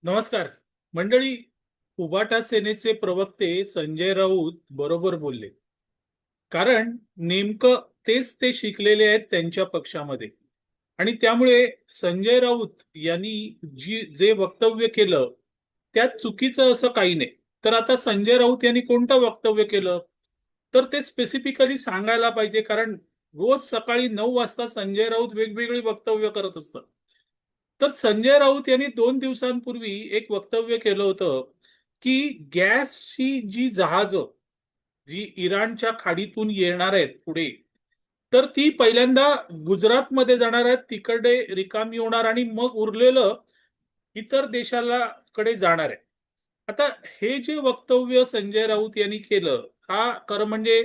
नमस्कार मंडळी. उबाटा सेनेचे प्रवक्ते संजय राऊत बरोबर बोलले. कारण नेमकं तेच ते शिकलेले आहेत त्यांच्या पक्षामध्ये. आणि त्यामुळे संजय राऊत यांनी जे वक्तव्य केलं त्यात चुकीचं असं काही नाही. तर आता संजय राऊत यांनी कोणतं वक्तव्य केलं तर ते स्पेसिफिकली सांगायला पाहिजे. कारण रोज सकाळी 9 वाजता संजय राऊत वेगवेगळी वक्तव्य करत असतात. तर संजय राऊत यांनी 2 दिवसांपूर्वी एक वक्तव्य केलं होतं की गॅसची जी जहाजं जी इराणच्या खाडीतून येणार आहेत पुढे, तर ती पहिल्यांदा गुजरातमध्ये जाणार आहेत, तिकडे रिकामी होणार आणि मग उरलेलं इतर देशाला कडे जाणार आहे. आता हे जे वक्तव्य संजय राऊत यांनी केलं, हा खरं म्हणजे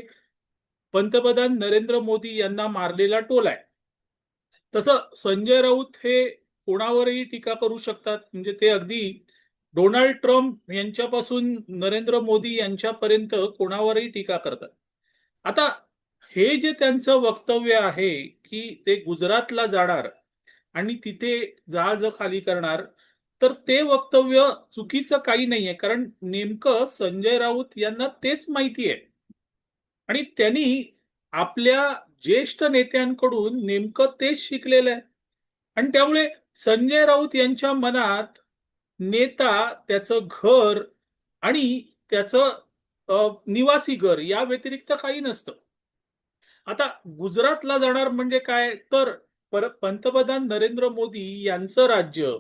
पंतप्रधान नरेंद्र मोदी यांना मारलेला टोल आहे. तसं संजय राऊत हे कोणावरही टीका करू शकतात. म्हणजे ते अगदी डोनाल्ड ट्रम्प यांच्यापासून नरेंद्र मोदी यांच्यापर्यंत कोणावरही टीका करतात. आता हे जे त्यांचं वक्तव्य आहे की ते गुजरातला जाणार आणि तिथे जहाज खाली करणार, तर ते वक्तव्य चुकीचं काही नाहीये. कारण नेमकं संजय राऊत यांना तेच माहिती आहे आणि त्यांनी आपल्या ज्येष्ठ नेत्यांकडून नेमकं तेच शिकलेलं आहे. आणि त्यामुळे संजय राऊत यांच्या मनात नेता, त्याचं घर आणि त्याचं निवासी घर या व्यतिरिक्त काही नसतं. आता गुजरातला जाणार म्हणजे काय तर पंतप्रधान नरेंद्र मोदी यांचं राज्य.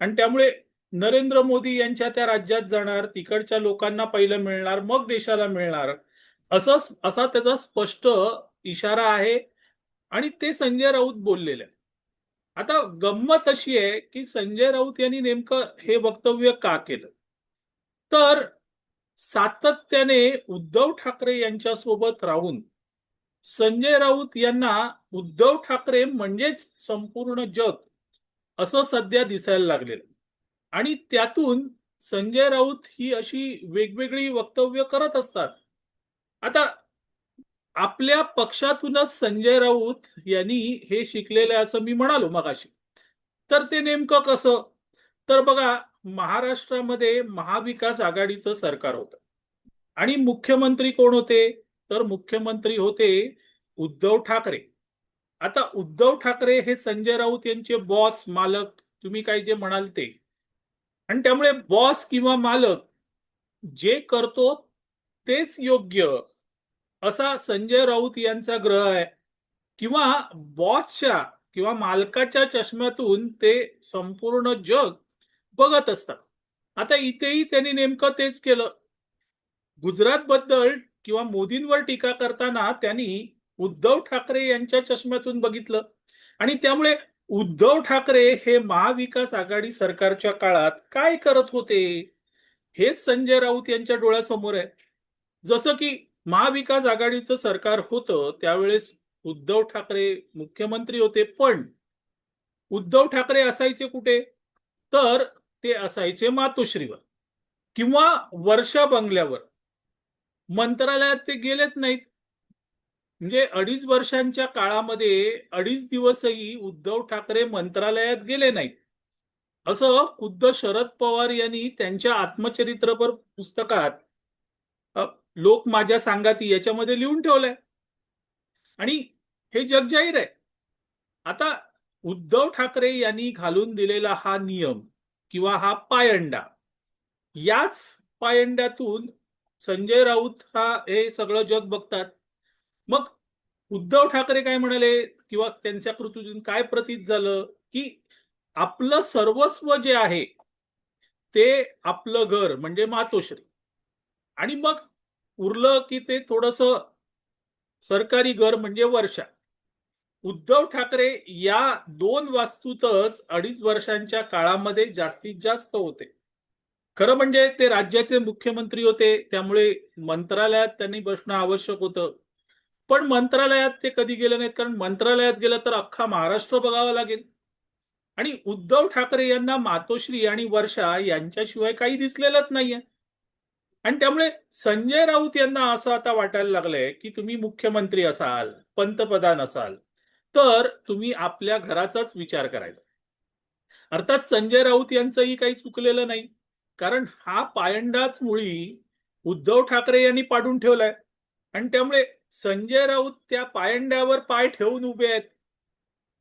आणि त्यामुळे नरेंद्र मोदी यांच्या त्या राज्यात जाणार, तिकडच्या लोकांना पहिलं मिळणार, मग देशाला मिळणार, असं असा त्याचा स्पष्ट इशारा आहे. आणि ते संजय राऊत बोललेले आहे. आता गंमत अशी आहे की संजय राऊत यांनी नेमकं हे वक्तव्य का केलं तर सातत्याने उद्धव ठाकरे यांच्या सोबत राहून संजय राऊत यांना उद्धव ठाकरे म्हणजेच संपूर्ण जग असं सध्या दिसायला लागलेलं. आणि त्यातून संजय राऊत ही अशी वेगवेगळी वक्तव्य करत असतात. आता आपल्या पक्षातूनच संजय राऊत यांनी हे शिकलेलं आहे असं मी म्हणालो मगाशी. तर ते नेमकं कसं तर बघा, महाराष्ट्रामध्ये महाविकास आघाडीचं सरकार होतं आणि मुख्यमंत्री कोण होते तर मुख्यमंत्री होते उद्धव ठाकरे. आता उद्धव ठाकरे हे संजय राऊत यांचे बॉस, मालक, तुम्ही काय जे म्हणाल ते. आणि त्यामुळे बॉस किंवा मालक जे करतो तेच योग्य असा संजय राऊत यांचा ग्रह आहे. किंवा बॉसच्या किंवा मालकाच्या चष्म्यातून ते संपूर्ण जग बघत असतात. आता इथेही त्यांनी नेमकं तेच केलं. गुजरात बद्दल किंवा मोदींवर टीका करताना त्यांनी उद्धव ठाकरे यांच्या चष्म्यातून बघितलं. आणि त्यामुळे उद्धव ठाकरे हे महाविकास आघाडी सरकारच्या काळात काय करत होते हेच संजय राऊत यांच्या डोळ्यासमोर आहे. जसं की महाविकास आघाडीचं सरकार होतं त्यावेळेस उद्धव ठाकरे मुख्यमंत्री होते. पण उद्धव ठाकरे असायचे कुठे तर ते असायचे मातोश्रीवर किंवा वर्षा बंगल्यावर. मंत्रालयात ते गेलेच नाहीत. म्हणजे 2.5 वर्षांच्या काळामध्ये 2.5 दिवसही उद्धव ठाकरे मंत्रालयात गेले नाहीत असं खुद्द शरद पवार यांनी त्यांच्या आत्मचरित्रपर पुस्तकात अ, लोक माझ्या सांगाती याच्यामध्ये लिहून ठेवलंय. आणि हे जगजाहीर आहे. आता उद्धव ठाकरे यांनी घालून दिलेला हा नियम किंवा हा पायंडा, याच पायंड्यातून संजय राऊत हा हे सगळं जग बघतात. मग उद्धव ठाकरे काय म्हणाले किंवा त्यांच्या कृतीतून काय प्रतीत झालं की आपलं सर्वस्व जे आहे ते आपलं घर म्हणजे मातोश्री. आणि मग उरलं की ते थोडस सरकारी घर म्हणजे वर्षा. उद्धव ठाकरे या दोन वास्तूतच 2.5 वर्षांच्या काळामध्ये जास्तीत जास्त होते. खरं म्हणजे ते राज्याचे मुख्यमंत्री होते त्यामुळे मंत्रालयात त्यांनी बसणं आवश्यक होतं. पण मंत्रालयात ते कधी गेले नाहीत कारण मंत्रालयात गेलं तर अख्खा महाराष्ट्र बघावा लागेल. आणि उद्धव ठाकरे यांना मातोश्री आणि वर्षा यांच्याशिवाय काही दिसलेलंच नाहीये. आणि त्यामुळे संजय राऊत यांना असं आता वाटायला लागलंय की तुम्ही मुख्यमंत्री असाल, पंतप्रधान असाल, तर तुम्ही आपल्या घराचाच विचार करायचा. अर्थात संजय राऊत यांचंही काही चुकलेलं नाही, कारण हा पायंडाच मुळी उद्धव ठाकरे यांनी पाडून ठेवलाय आणि त्यामुळे संजय राऊत त्या पायंड्यावर पाय ठेवून उभे आहेत.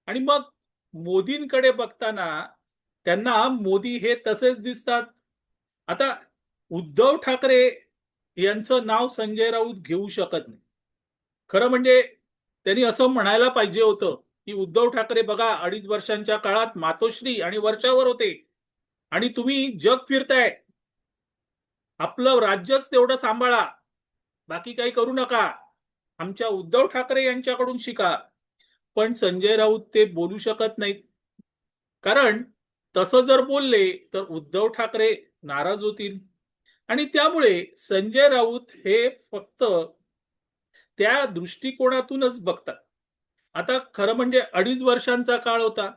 आणि मग मोदींकडे बघताना त्यांना मोदी हे तसेच दिसतात. आता उद्धव ठाकरे यांचं नाव संजय राऊत घेऊ शकत नाही. खरं म्हणजे त्यांनी असं म्हणायला पाहिजे होतं की उद्धव ठाकरे बघा 2.5 वर्षांच्या काळात मातोश्री आणि वर्षावर होते आणि तुम्ही जग फिरताय, आपलं राज्यच तेवढं सांभाळा, बाकी काही करू नका, आमच्या उद्धव ठाकरे यांच्याकडून शिका. पण संजय राऊत ते बोलू शकत नाहीत, कारण तसं जर बोलले तर उद्धव ठाकरे नाराज होतील आणि त्यामुळे संजय राऊत हे फक्त त्या दृष्टिकोनातूनच बघतात. आता खरं म्हणजे 2.5 वर्षांचा काळ होता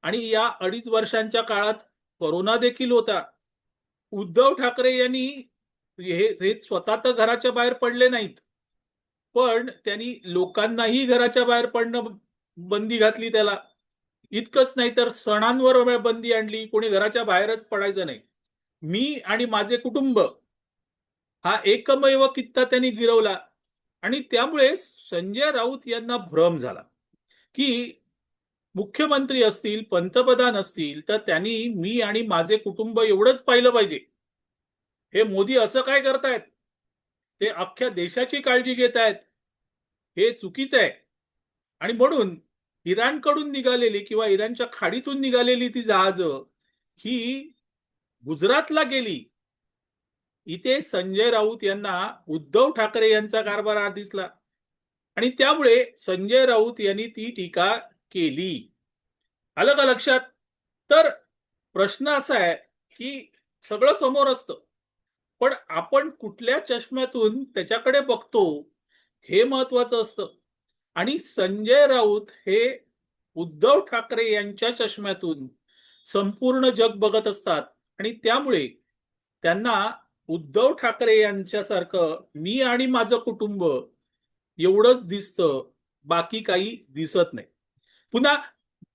आणि या 2.5 वर्षांच्या काळात कोरोना देखील होता. उद्धव ठाकरे यांनी हे स्वतः तर घराच्या बाहेर पडले नाहीत, पण त्यांनी लोकांनाही घराच्या बाहेर पडणं बंदी घातली त्याला. इतकंच नाही तर सणांवर बंदी आणली, कोणी घराच्या बाहेरच पडायचं नाही. मी आणि माझे कुटुंब हा एकमेव कित्ता त्यांनी गिरवला आणि त्यामुळे संजय राऊत यांना भ्रम झाला की मुख्यमंत्री असतील, पंतप्रधान असतील तर त्यांनी मी आणि माझे कुटुंब एवढंच पाहिलं पाहिजे. हे मोदी असं काय करतायत, ते अख्ख्या देशाची काळजी घेत आहेत, हे चुकीचं आहे. आणि म्हणून इराणकडून निघालेली किंवा इराणच्या खाडीतून निघालेली ती जहाजं ही गुजरातला गेली. इथे संजय राऊत यांना उद्धव ठाकरे यांचा कारभार दिसला आणि त्यामुळे संजय राऊत यांनी ती टीका केली. आलं का लक्षात? तर प्रश्न असा आहे की सगळं समोर असतं, पण आपण कुठल्या चष्म्यातून त्याच्याकडे बघतो हे महत्वाचं असतं. आणि संजय राऊत हे उद्धव ठाकरे यांच्या चष्म्यातून संपूर्ण जग बघत असतात आणि त्यामुळे त्यांना उद्धव ठाकरे यांच्यासारखं मी आणि माझं कुटुंब एवढंच दिसतं, बाकी काही दिसत नाही. पुन्हा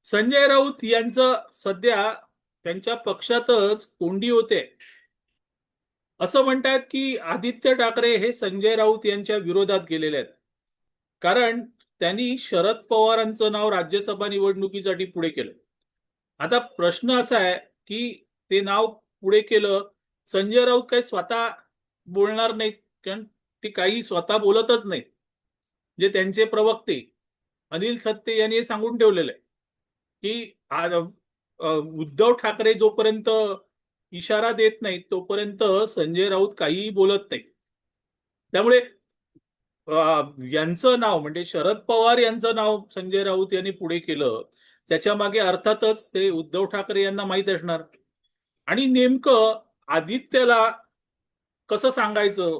संजय राऊत यांचं सध्या त्यांच्या पक्षातच कोंडी होते. असं म्हणतात की आदित्य ठाकरे हे संजय राऊत यांच्या विरोधात गेलेले आहेत, कारण त्यांनी शरद पवारांचं नाव राज्यसभा निवडणुकीसाठी पुढे केलं. आता प्रश्न असा आहे की ते नाव पुढे केलं, संजय राऊत काही स्वतः बोलणार नाहीत, कारण ते काही स्वतः बोलतच नाहीत. जे त्यांचे प्रवक्ते अनिल थत्ते यांनी सांगून ठेवलेलं आहे की उद्धव ठाकरे जोपर्यंत इशारा देत नाहीत तोपर्यंत संजय राऊत काहीही बोलत नाही. त्यामुळे यांचं नाव म्हणजे शरद पवार यांचं नाव संजय राऊत यांनी पुढे केलं, त्याच्या मागे अर्थातच ते उद्धव ठाकरे यांना माहीत असणार. आणि नेमकं आदित्यला कसं सांगायचं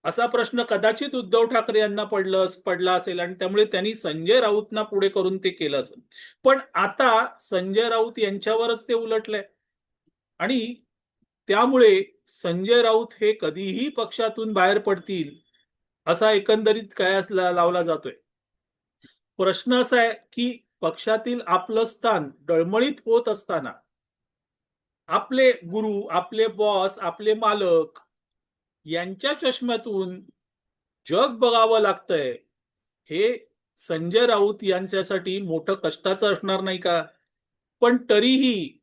असा प्रश्न कदाचित उद्धव ठाकरे यांना पडला असेल आणि त्यामुळे त्यांनी संजय राऊतना पुढे करून ते केलं असेल. पण आता संजय राऊत यांच्यावरच ते उलटलंय आणि त्यामुळे संजय राऊत हे कधीही पक्षातून बाहेर पडतील असा एकंदरीत कयास लावला जातोय. प्रश्न असा आहे की पक्षातील आपलं स्थान डळमळीत होत असताना आपले गुरु, आपले बॉस, आपले मालक यांच्या चष्म्यातून जग बघावं लागतंय, हे संजय राऊत यांच्यासाठी मोठं कष्टाचं असणार नाही का? पण तरीही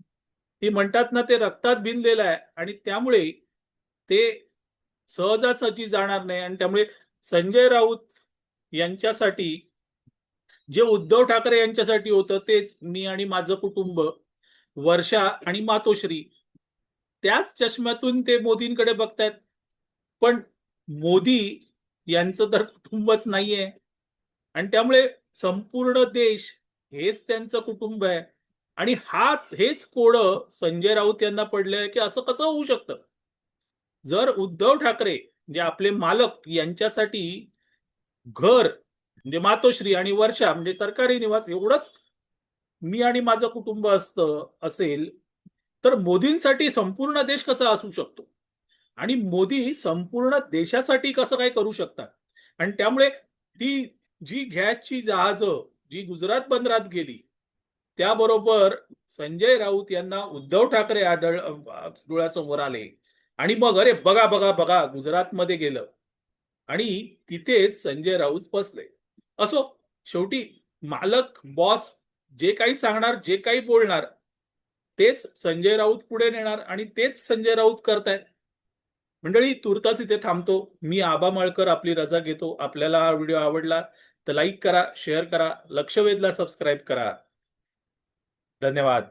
ते म्हणतात ना, ते रक्तात भिनलेलं आहे आणि त्यामुळे ते सहजासहजी जाणार नाही. आणि त्यामुळे संजय राऊत यांच्यासाठी जे उद्धव ठाकरे यांच्यासाठी होतं तेच मी आणि माझं कुटुंब, वर्षा आणि मातोश्री, त्याच चष्म्यातून ते मोदींकडे बघतायत. पण मोदी यांचं तर कुटुंबच नाहीये आणि त्यामुळे संपूर्ण देश हेच त्यांचं कुटुंब आहे आणि हेच कोडं संजय राऊत यांना पडले आहे की असं कसं होऊ शकतं. जर उद्धव ठाकरे म्हणजे आपले मालक यांच्यासाठी घर म्हणजे मातोश्री आणि वर्षा म्हणजे सरकारी निवास एवढंच मी आणि माझं कुटुंब असेल, तर मोदींसाठी संपूर्ण देश कसा असू शकतो आणि मोदी संपूर्ण देशासाठी कसं काय करू शकतात. आणि त्यामुळे ती जी गॅसची जहाजं जी गुजरात बंदरात गेली त्याबरोबर संजय राऊत यांना उद्धव ठाकरे डोळ्यासमोर आले आणि मग अरे बघा बघा बघा गुजरातमध्ये गेलं आणि तिथेच संजय राऊत बसले. असो, शेवटी मालक बॉस जे काही सांगणार, जे काही बोलणार तेच संजय राऊत पुढे नेणार आणि तेच संजय राऊत करतायत. मंडळी, तुर्तास इथे थांबतो. मी आबा मळकर आपली रजा घेतो. आपल्याला हा व्हिडिओ आवडला तर लाईक करा, शेअर करा, लक्षवेधला सबस्क्राईब करा. धन्यवाद.